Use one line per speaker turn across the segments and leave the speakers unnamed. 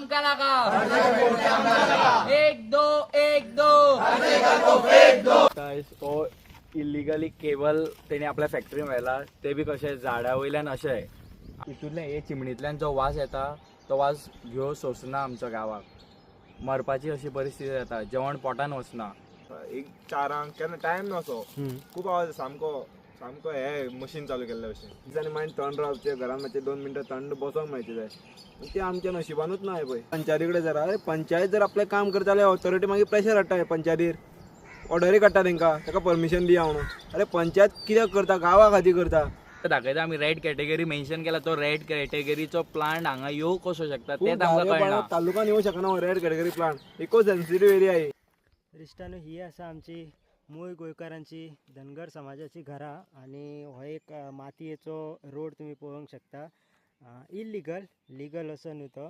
आमका नाका 1 2 1 2
तो इलिगली केबल तेणी आपल्या फॅक्टरी व्हेला ते बी कशे झाडा वयल्यान अशें हितूंतल्यान हे चिमणींतल्यान जो वास येता तो वास घेव सोंसना आमच्या गांवाक मरपाची अशी परिस्थिती जाता जेवण पोटान वचना
एक 4 केन्ना टायम नसो खूप आवाज सामको सामको हे मशीन चालू केल्ले अशें दिसांनी मागीर थंड रावचे घरान मातशें 2 मिनटां थंड बसोंक मेळचे जाय ते आमच्या नशिबानूच ना पळय पंचायती कडेन जर अरे पंचायत जर आपलें काम करता जाल्यार ऑथॉरिटी मागीर प्रेशर हाडटा पंचायतीर ऑर्डरी काडटा तांकां ताका परमिशन दिया म्हणून अरे पंचायत कित्याक करता गांवा खातीर करता
दाखयता आमी रेड कॅटेगरी मेन्शन केला तो रेड कॅटेगरीचो प्लांट हांगा येवं कसो शकता ते आमकां कळना
तालुकान येवं शकना red category plant eco sensitive area ही
रिश्तानो ही आसा आमची मूळ गोंयकारांची धनगर समाजाची घरां आणि हो एक मातयेचो रोड तुमी पळोवंक शकता इल्लीगल लीगल असो न्हू तो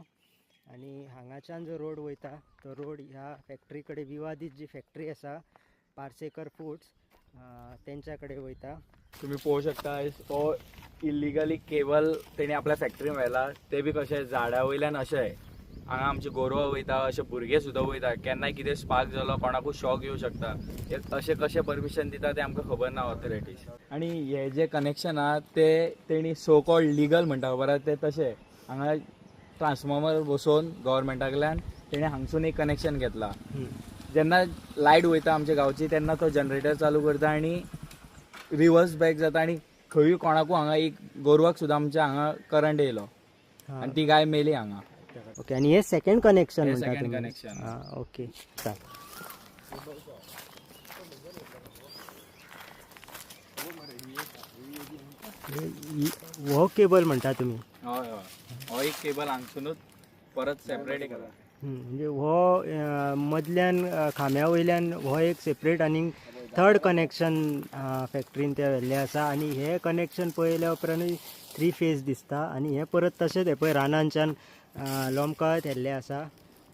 आणि हांगाच्यान जो रोड वयता तो रोड ह्या फॅक्टरी कडेन विवादीत जी फॅक्टरी आसा पार्सेकर फूड्स तेंच्या कडेन वयता
तुम्ही पळोवंक शकता तो इलिगली केबल तेणी आपल्या फॅक्टरीन व्हेला ते बी कशे झाडा वयल्यान अशें हांगा आमचे गोरवां वयता अशे भुरगे सुद्दां वयता केन्नाय कितें स्पार्क जालो कोणाकूय शॉक येवं शकता अशें कशें परमिशन दिता तें आमकां खबर ना ऑथॉरिटीज आनी हे जे कनेक्शन आहा ते तेणी सो कॉल्ड लिगल म्हणटा खबर आहा ते तशें हांगा ट्रान्सफॉर्मर बसोवन गव्हर्मेंटा कडल्यान तेणें हांगसून एक कनेक्शन घेतला जेन्ना लायट वयता आमच्या गांवची तेन्ना तो जनरेटर चालू करता आनी रिवर्स बॅक जाता आनी खंयूय कोणाकूय हांगा एक गोरवाक सुद्दां आमच्या हांगा करंट येयलो आनी ती गाय मेली हांगा
ओके आणि हे सेकंड कनेक्शन म्हणटा
सेकंड
तुमी
कनेक्शन
ओके चाल हो केबल म्हणटा तुमी
हय हय हो एक केबल हांगसूनच परत सेपरेट केला
म्हणजे हो मदल्यान खांब्या वयल्यान हो एक सेपरेट आनी थर्ड कनेक्शन फॅक्टरीन ते व्हेल्ले आसा आनी हे कनेक्शन पळयल्या उपरांत 3 फेज दिसता आनी हे परत तशेंच हे पळय रानांच्यान लोमकळत व्हेल्ले आसा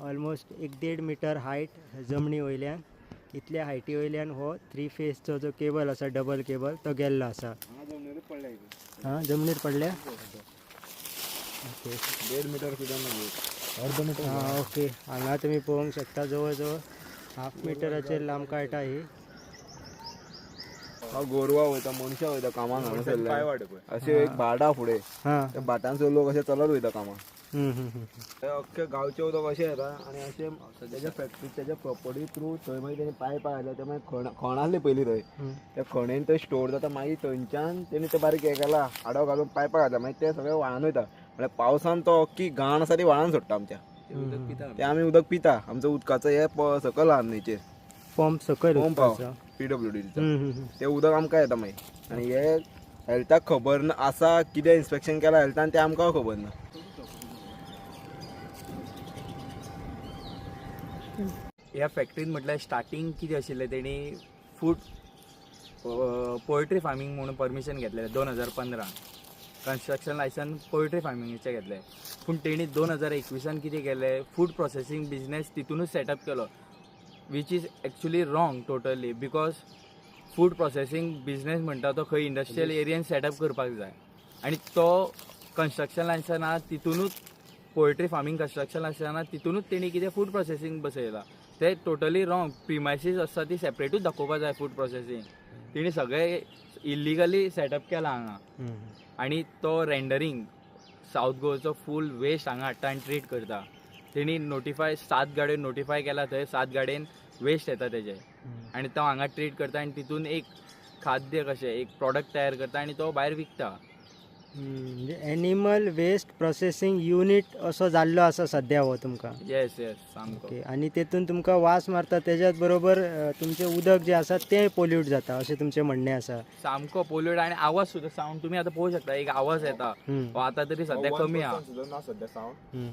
ऑलमोस्ट 1.5 मिटर हायट जमनी वयल्यान इतल्या हायटी वयल्यान हो 3 फेजचो जो केबल आसा डबल केबल तो गेल्लो आसा जमनीर पडल्या ओके
1.5 मिटर सुद्दां ना अर्द मिटर
ओके हांगा तुमी पळोवंक शकता जवळ जवळ 1/2 मिटराचेर लांबकायटा ही
गोरवां वयता मनशां वयता कामाक हांगासर अशें एक भाट आहा फुडें त्या भाटांचो लोक अशे चलत वयता कामाक अख्खे गांवचे उदक अशें येता आनी अशें तेज्या फॅक्टरी तेज्या प्रॉपर्टी थ्रू थंय मागीर तेणी पायप घातल्या ते मागीर खण आसले पयलीं थंय त्या खणेन थंय स्टोर जाता मागीर थंयच्यान तेणी ते बारीक हें केला आडो घालून पायपां घातल्या मागीर ते सगळें व्हाळान वयता म्हळ्यार पावसान तो अख्खी घाण आसा ती व्हाळान सोडटा आमच्या ते आमी उदक पिता आमचो उदकाचो हे सकल आहा न्हंयचेर
पंप सकयल
पंप PWD ते उदक आमकां येता मागीर आनी हे हेल्थाक खबर ना आसा कितें इन्स्पेक्शन केला हेल्थान ते आमकां खबर ना
ह्या फॅक्टरीन म्हटल्यार स्टार्टींग कितें आशिल्लें तेणी फूड पोल्ट्री फार्मींग म्हणून परमिशन घेतलें 2015 कन्स्ट्रक्शन लायसन्स पोल्ट्री फार्मिंगेचें घेतलें पूण तेणी 2021 कितें केलें फूड प्रोसेसींग बिजनेस तितूनच सेटअप केलो which is actually wrong totally because food processing business म्हणटा तो खंय इंडस्ट्रियल एरियेन सेटअप करपाक जाय आनी तो कन्स्ट्रक्शन लायसन आहा तितूनच पोल्ट्री फार्मींग कन्स्ट्रक्शन लायसन आहा तितूनच तेणी कितें फूड प्रोसेसींग बसयला ते टोटली रॉंग प्रिमायसीस आसता ती सेपरेटूच दाखोवपाक जाय फूड प्रोसेसींग तेणी सगळें इल्लिगली सेटअप केला हांगा आनी तो रेंडरींग सावथ गोवाचो फूल वेस्ट हांगा हाडटा आनी ट्रीट करता तेणी नोटिफाय 7 गाडयो नोटिफाय केला थंय 7 गाडयेन वेस्ट येता तेजे आनी तो हांगा ट्रीट करता आनी तितून एक खाद्य कशें एक प्रॉडक्ट तयार करता आनी तो भायर विकता
म्हणजे एनिमल वेस्ट प्रोसेसींग युनीट असो जाल्लो आसा सद्या हो तुमकां
येस येस सामको
ओके आनी तेतून तुमकां वास मारता तेज्याच बरोबर तुमचें उदक जें आसा तें पोल्यूट जाता अशें तुमचें म्हणणें आसा
सामको पोल्यूट आनी आवाज सुद्दां सावंड तुमी आतां पळोवंक शकता एक आवाज येता हो आतां तरी सद्या कमी आहा
सुद्दां ना सद्या सावंड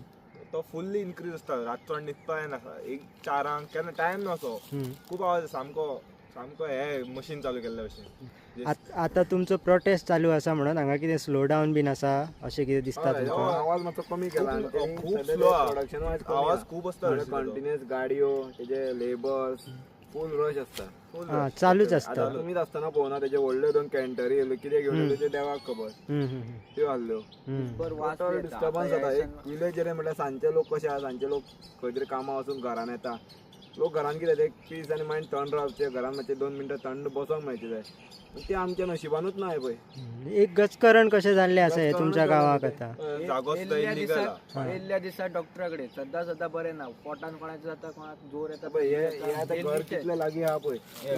तो फुल्ली इन्क्रीज आसता रातचो आनी न्हिदता येना एक 4 केन्ना टायम नसो खूप आवाज सामको सामको हे मशीन चालू केल्ले अशें
आतां तुमचो प्रोटेस्ट चालू आसा म्हणून हांगा कितें स्लो डावन बीन आसा अशें कितें दिसता तुमकां
आवाज मातसो कमी केला खूब स्लो प्रोडक्शन आवाज खूब आसता कंटिन्युअस गाडयो तेजे लेबर्स फूल रश आसता
चालूच
आता
असतं.
तुम्हीच असताना पोहना त्याचे व्हडले 2 कॅन्टरी येयल्यो कितें घेवन येयल्यो ते देवाक खबर त्यो हाडल्यो. टोटल डिस्टर्बन्स जाता. एक विलेज एरिया म्हटल्यार सांजचे लोक कशे आहा, सांजचे लोक खंय तरी कामां वचून घरान येता. लोक घरान कितें एक पीस आनी मायंड थंड रावचे, घरान मातशे 2 मिनटां थंड बसोंक मेळचे जाय. ते आमच्या नशिबानूच ना पळय.
एक गजकरण कशें जाल्लें आसा हे तुमच्या गांवाक आतां.
येयल्ल्या दिसा डॉक्टराकडे सद्दा बरें ना, पोटान कोणाचें जाता, कोणाक जोर येता
पळय हे आतां घर कितलें लागीं आहा पळय. हे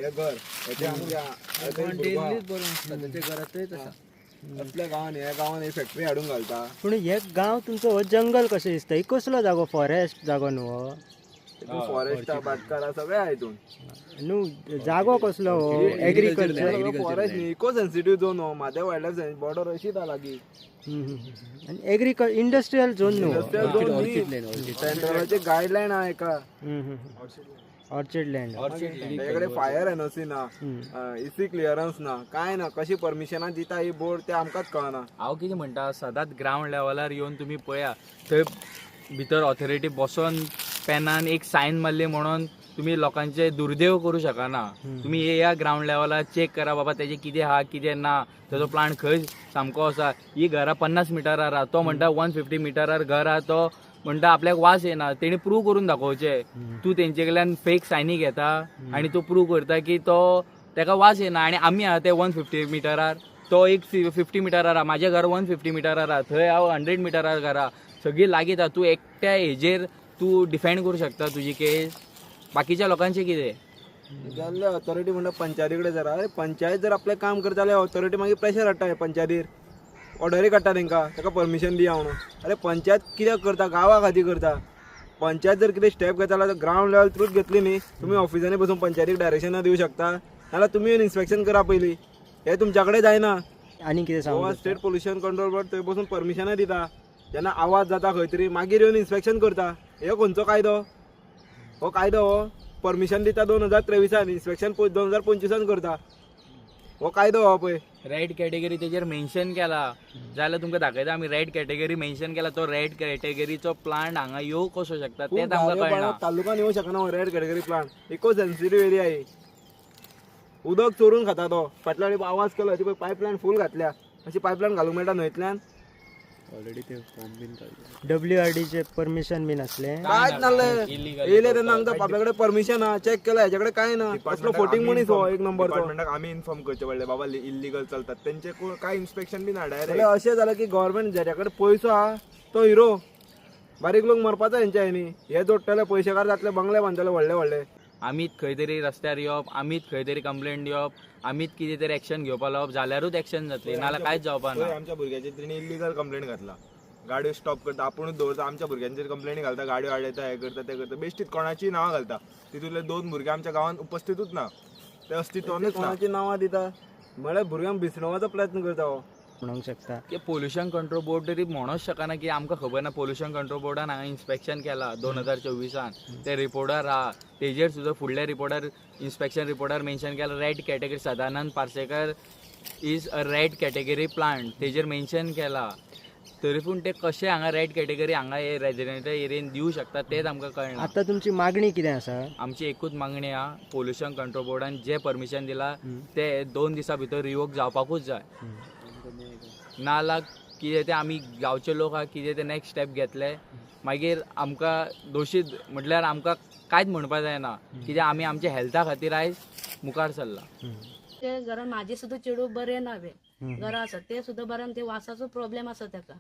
घर हेचे आमच्या
डेलीच बरें आसता तेचे घरांतच आसा.
असल्या गांवांनी ह्या गांवांनी फॅक्टरी हाडून घालता.
पूण हे गांव तुमचो हो जंगल कशें दिसता? ही कसलो जागो? फॉरेस्ट जागो न्हू हो?
फॉरेस्ट भाटकारा सगळे आहा हितून.
न्हू जागो कसलो हो? एग्रीकल्चर.
फॉरेस्ट न्ही, इको सेन्सिटीव झोन हो. म्हादेव वायल्ड लायफ बॉर्डर अशीच आहा लागीं.
आनी इंडस्ट्रियल झोन न्हू.
सेंट्रलाचे गायडलायन आहा एका.
Orchid land.
तेकडे फायर एनओसी ना, इसी क्लियरन्स ना, काय ना. कशी परमिशनां दिता ही बोर्ड ते आमकांच कळना.
हांव कितें म्हणटा, सदांच ग्रावंड लेवलार येवन तुमी पळया, थंय भितर ऑथॉरिटी बसोन पेनान एक सायन मारली म्हणून तुम्ही लोकांचे दुर्दैव करू शकना. तुम्ही येया ग्राउंड लेवलार चेक करा बाबा तेजे कितें आहा कितें ना, तेजो प्लांट खंय सामको आसा. ही घरां 50 मिटरार आहा, तो म्हणटा 150 मिटरार घर आहा, तो म्हणटा आपल्याक वास येना. तेणी प्रूव करून दाखोवचे. तूं तेंचे कडल्यान फेक सायनी घेता आनी तूं प्रूव करता की तो तेका वास येना. आनी आमी आहा ते 150 मिटरार, तो एक 50 मिटरार आहा. म्हाजें घर 150 मिटरार आहा, थंय हांव 100 मिटरार घर आहा. सगळी लागीं आहा. तूं एकट्या हेजेर तूं डिफेंड करूं शकता तुजी केस. बाकीच्या लोकांचें कितें?
जाल्ले ऑथॉरिटी म्हणटा पंचायती कडेन जरा. अरे पंचायत जर आपलें काम करता जाल्यार ऑथॉरिटी मागीर प्रेशर हाडटा पंचायतीर, ऑर्डरी काडटा तेंकां, ताका परमिशन दिया म्हणून. अरे पंचायत कित्याक करता? गांवा खातीर करता. पंचायत जर कितें स्टेप घेता जाल्यार ग्रावंड लेवल थ्रूच घेतली न्ही. तुमी ऑफिसांनी बसून पंचायतीक डायरेक्शनां दिवं शकता, नाल्यार तुमी येवन इन्स्पेक्शन करा पयलीं. हे तुमच्या कडेन जायना.
आनी कितें सांगू?
Goa state pollution control board थंय बसून परमिशनां दिता. जेन्ना आवाज जाता खंय तरी मागीर येवन इन्स्पेक्शन करता. हे खंयचो कायदो? हो कायदो हो परमिशन दिता 2023 इन्स्पेक्शन 2025 करता. हो कायदो हो पळय.
रेड कॅटेगरी तेजेर मेन्शन केला जाल्यार तुमकां दाखयता आमी. रेड कॅटेगरी मेन्शन केला, तो रेड कॅटेगरीचो प्लांट हांगा येवं कसो शकता तेच आमकां कळना.
तालुकान येवं शकना red category plant. Eco sensitive area ही. उदक चोरून खाता तो. फाटल्या आवाज केलो ती पायपलायन फूल घातल्या. अशी पायपलायन घालूंक मेळटा न्हंयतल्यान. ऑलरेडी ते फॉर्म बीन
WRDचे परमिशन बीन असले
कांयच नासलें. येयले तेन्ना हांगा आपल्या कडेन परमिशन आहा, चॅक केला, हेच्या कडेन कांय ना. कसलो फोटींग मनीस हो एक नंबरचो.
डिपार्टमेंटाक आमी इन्फॉर्म करचे पडले बाबा इल्लीगल चलतात. तेंचे काय इन्स्पेक्शन बी ना डायरेक्ट.
जाल्यार अशें जालें की गव्हर्नमेंट जेच्या कडेन पयसो आहा तो हिरो. बारीक लोक मरपाचो हेंच्या हेनी. हे जोडटले पयशेकार जातले, बंगले बांदतले व्हडले व्हडले.
आमीच खंय तरी रस्त्यार येवप, आमीच खंय तरी कंप्लेंट दिवप, आमीच कितें तरी एक्शन घेवपाक लावप, जाल्यारूच एक्शन जातली, नाल्यार कांयच जावपा ना.
आमच्या भुरग्याचेर तेणी इल्लीगल कंप्लेंट घातला. गाडयो स्टॉप करता, आपुणूच दवरता, आमच्या भुरग्यांचेर कंप्लेंट घालता, गाडयो आडयता, हे करता ते करता. बेश्टीत कोणाची नांवां घालता. तितूंतले 2 भुरगे आमच्या गांवांत उपस्थितूच ना, ते अस्तित्वानूच ना.
कोणाची नांवां दिता म्हळ्यार भुरग्यांक भिसणोवपाचो प्रयत्न करता हो.
म्हणूंक शकता
की पोल्युशन कंट्रोल बोर्ड तरी म्हणूच शकना की आमकां खबर ना. पोल्युशन कंट्रोल बोर्डान हांगा इन्स्पेक्शन केला 2024 ते रिपोर्टार आहा. तेजेर सुद्दां फुडल्या रिपोर्टार इन्स्पेक्शन रिपोर्टार मेन्शन केला red category. Sadanand Parsekar is a red category plant, तेजेर मेन्शन केला. तरी पूण ते कशें हांगा रेड कॅटेगरी हांगा हे रेजिडेंटल एरियेन दिवं शकता तेच आमकां कळना.
आतां तुमची मागणी कितें आसा?
आमची एकूच मागणी आहा, पोल्युशन कंट्रोल बोर्डान जे परमिशन दिला ते 2 दिसां भितर रिवोक जावपाकूच जाय. नाल्यार कितें ते आमी गांवचे लोक आहा कितें ते नेक्स्ट स्टेप घेतले मागीर आमकां दोशीत म्हटल्यार आमकां कांयच म्हणपाक जायना. कित्याक आमी आमच्या हेल्था खातीर आयज मुखार सरला.
ते घरान म्हाजे सुद्दां चेडूं बरें ना घरा आसा ते सुद्दां बरें, ते वासाचो प्रॉब्लेम आसा तेका.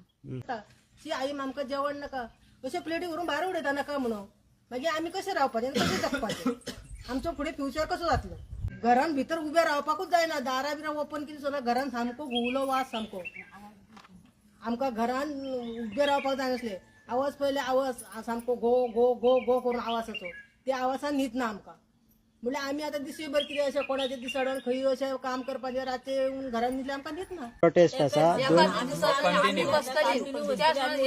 ती आई आमकां जेवण नाका अशें प्लेटी व्हरून भायर उडयता नाका म्हणून. मागीर आमी कशें रावपाचें कशें जगपाचें? आमचो फुडें फ्युचर कसो जातलो? घरान भितर उबें रावपाकूच जायना. दारां बिरां ओपन केली सुद्दां घरान सामको घुंवलो वास सामको. आमकां घरान उबें रावपाक जायनासलें. आवाज पयले आवाज सामको गो गो गो गो करून आवाजाचो. ते आवाजान न्हीद ना आमकां. म्हणल्यार आमी आतां दिसभर कितें अशें कोणाच्या दिसाडन खंय अशें काम करपाचें रातचे येवन घरान न्हिदल्यार आमकां न्हीद ना.
प्रोटेस्ट आसा
हे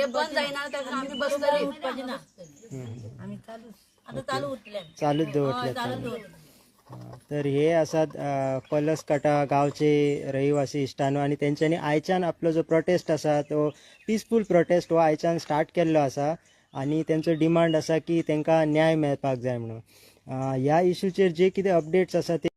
बंद जायना तेका आमी बसतली.
चालूच दवरतले. तर हे आसात पलसकाटा गांवचे रहिवासी इश्टानो आनी तेंच्यांनी आयच्यान आपलो जो प्रोटेस्ट आसा तो पिसफूल प्रोटेस्ट हो आयच्यान स्टार्ट केल्लो आसा. आनी तेंचो डिमांड आसा की तांकां न्याय मेळपाक जाय म्हणून. ह्या इशूचेर जे कितें अपडेट्स आसा ते